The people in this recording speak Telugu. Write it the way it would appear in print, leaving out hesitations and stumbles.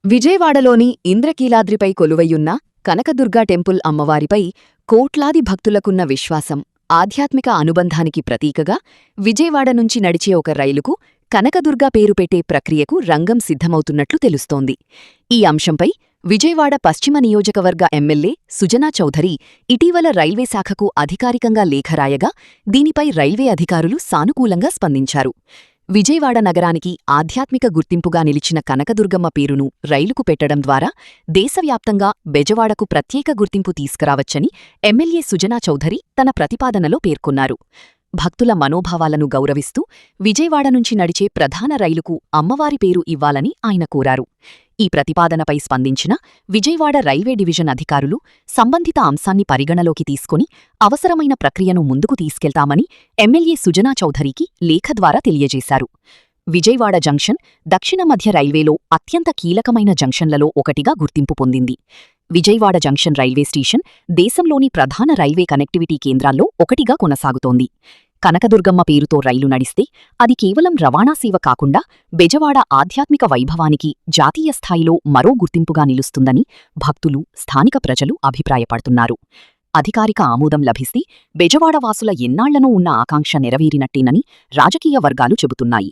విజయవాడలోని ఇంద్రకీలాద్రిపై కొలువయ్యున్న కనకదుర్గ టెంపుల్ అమ్మవారిపై కోట్లాది భక్తులకున్న విశ్వాసం, ఆధ్యాత్మిక అనుబంధానికి ప్రతీకగా విజయవాడ నుంచి నడిచే ఒక రైలుకు కనకదుర్గ పేరు పెట్టే ప్రక్రియకు రంగం సిద్ధమవుతున్నట్లు తెలుస్తోంది. ఈ అంశంపై విజయవాడ పశ్చిమ నియోజకవర్గ ఎమ్మెల్యే సుజనా చౌధరి ఇటీవల రైల్వే శాఖకు అధికారికంగా లేఖ రాయగా, దీనిపై రైల్వే అధికారులు సానుకూలంగా స్పందించారు. విజయవాడ నగరానికి ఆధ్యాత్మిక గుర్తింపుగా నిలిచిన కనకదుర్గమ్మ పేరును రైలుకు పెట్టడం ద్వారా దేశవ్యాప్తంగా బెజవాడకు ప్రత్యేక గుర్తింపు తీసుకురావచ్చని ఎమ్మెల్యే సుజనా చౌధరి తన ప్రతిపాదనలో పేర్కొన్నారు. భక్తుల మనోభావాలను గౌరవిస్తూ విజయవాడ నుంచి నడిచే ప్రధాన రైలుకు అమ్మవారి పేరు ఇవ్వాలని ఆయన కోరారు. ఈ ప్రతిపాదనపై స్పందించిన విజయవాడ రైల్వే డివిజన్ అధికారులు సంబంధిత అంశాన్ని పరిగణలోకి తీసుకుని అవసరమైన ప్రక్రియను ముందుకు తీసుకెళ్తామని ఎమ్మెల్యే సుజనా చౌధరికి లేఖ ద్వారా తెలియజేశారు. విజయవాడ జంక్షన్ దక్షిణ మధ్య రైల్వేలో అత్యంత కీలకమైన జంక్షన్లలో ఒకటిగా గుర్తింపు పొందింది. విజయవాడ జంక్షన్ రైల్వే స్టేషన్ దేశంలోని ప్రధాన రైల్వే కనెక్టివిటీ కేంద్రాల్లో ఒకటిగా కొనసాగుతోంది. కనకదుర్గమ్మ పేరుతో రైలు నడిస్తే అది కేవలం రవాణా సేవ కాకుండా బెజవాడ ఆధ్యాత్మిక వైభవానికి జాతీయ స్థాయిలో మరో గుర్తింపుగా నిలుస్తుందని భక్తులు, స్థానిక ప్రజలు అభిప్రాయపడుతున్నారు. అధికారిక ఆమోదం లభిస్తే బెజవాడవాసుల ఎన్నాళ్లనో ఉన్న ఆకాంక్ష నెరవేరినట్టేనని రాజకీయ వర్గాలు చెబుతున్నాయి.